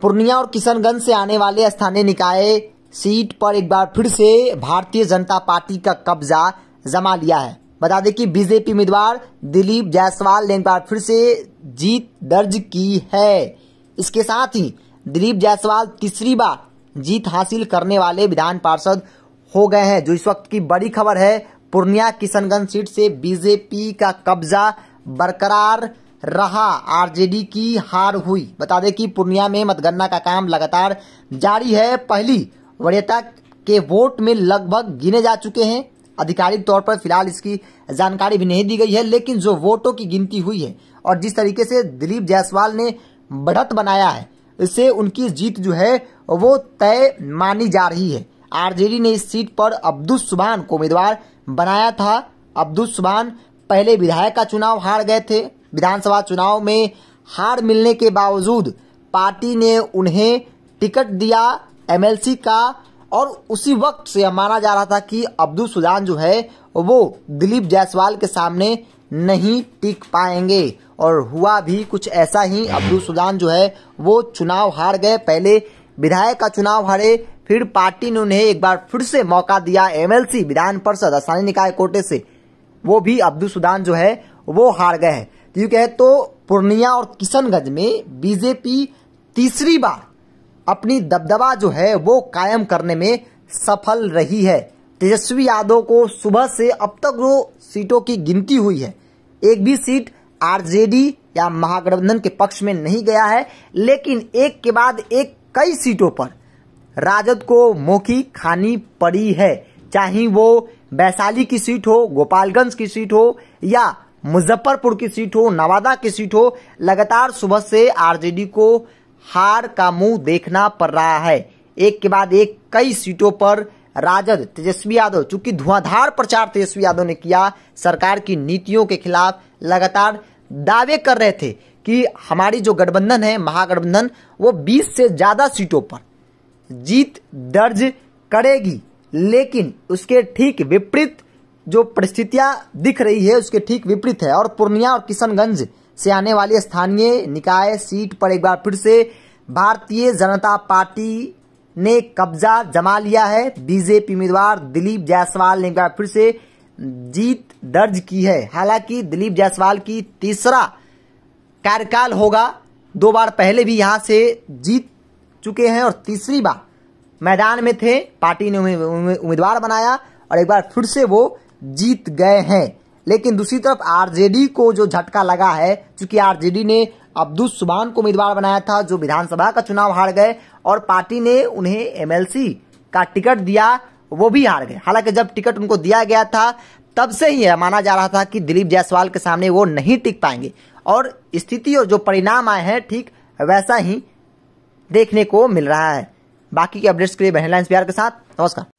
पूर्णिया और किशनगंज से आने वाले स्थानीय निकाय सीट पर एक बार फिर से भारतीय जनता पार्टी का कब्जा जमा लिया है। बता दें कि बीजेपी उम्मीदवार दिलीप जायसवाल ने एक बार फिर से जीत दर्ज की है। इसके साथ ही दिलीप जायसवाल तीसरी बार जीत हासिल करने वाले विधान पार्षद हो गए हैं। जो इस वक्त की बड़ी खबर है, पूर्णिया किशनगंज सीट से बीजेपी का कब्जा बरकरार रहा, आरजेडी की हार हुई। बता दें कि पूर्णिया में मतगणना का काम लगातार जारी है। पहली वरीयता के वोट में लगभग गिने जा चुके हैं। आधिकारिक तौर पर फिलहाल इसकी जानकारी भी नहीं दी गई है, लेकिन जो वोटों की गिनती हुई है और जिस तरीके से दिलीप जायसवाल ने बढ़त बनाया है, इससे उनकी जीत जो है वो तय मानी जा रही है। आरजेडी ने इस सीट पर अब्दुस सुभान को उम्मीदवार बनाया था। अब्दुस सुभान पहले विधायक का चुनाव हार गए थे। विधानसभा चुनाव में हार मिलने के बावजूद पार्टी ने उन्हें टिकट दिया एमएलसी का, और उसी वक्त से माना जा रहा था कि अब्दुस सुभान जो है वो दिलीप जायसवाल के सामने नहीं टिक पाएंगे, और हुआ भी कुछ ऐसा ही। अब्दुस सुभान जो है वो चुनाव हार गए। पहले विधायक का चुनाव हारे, फिर पार्टी ने उन्हें एक बार फिर से मौका दिया एमएलसी विधान परिषद स्थानीय निकाय कोटे से, वो भी अब्दुस सुभान जो है वो हार गए हैं। यूँ कहे तो पूर्णिया और किशनगंज में बीजेपी तीसरी बार अपनी दबदबा जो है वो कायम करने में सफल रही है। तेजस्वी यादव को सुबह से अब तक जो सीटों की गिनती हुई है, एक भी सीट आरजेडी या महागठबंधन के पक्ष में नहीं गया है, लेकिन एक के बाद एक कई सीटों पर राजद को मोखी खानी पड़ी है। चाहे वो वैशाली की सीट हो, गोपालगंज की सीट हो या मुजफ्फरपुर की सीट हो, नवादा की सीट हो, लगातार सुबह से आरजेडी को हार का मुंह देखना पड़ रहा है। एक के बाद एक कई सीटों पर राजद तेजस्वी यादव, चूंकि धुआंधार प्रचार तेजस्वी यादव ने किया, सरकार की नीतियों के खिलाफ लगातार दावे कर रहे थे कि हमारी जो गठबंधन है महागठबंधन, वो 20 से ज्यादा सीटों पर जीत दर्ज करेगी। लेकिन उसके ठीक विपरीत जो परिस्थितियां दिख रही है उसके ठीक विपरीत है, और पूर्णिया और किशनगंज से आने वाली स्थानीय निकाय सीट पर एक बार फिर से भारतीय जनता पार्टी ने कब्जा जमा लिया है। बीजेपी उम्मीदवार दिलीप जायसवाल ने एक बार फिर से जीत दर्ज की है। हालांकि दिलीप जायसवाल की तीसरा कार्यकाल होगा, 2 बार पहले भी यहां से जीत चुके हैं और तीसरी बार मैदान में थे, पार्टी ने उम्मीदवार बनाया और एक बार फिर से वो जीत गए हैं। लेकिन दूसरी तरफ आरजेडी को जो झटका लगा है, क्योंकि आरजेडी ने अब्दुस सुभान को उम्मीदवार बनाया था जो विधानसभा का चुनाव हार गए, और पार्टी ने उन्हें एमएलसी का टिकट दिया, वो भी हार गए। हालांकि जब टिकट उनको दिया गया था तब से ही माना जा रहा था कि दिलीप जायसवाल के सामने वो नहीं टिक पाएंगे, और स्थिति और जो परिणाम आए हैं ठीक वैसा ही देखने को मिल रहा है। बाकी के अपडेट्स के लिए बने रहें लाइन्स प्यार के साथ। नमस्कार।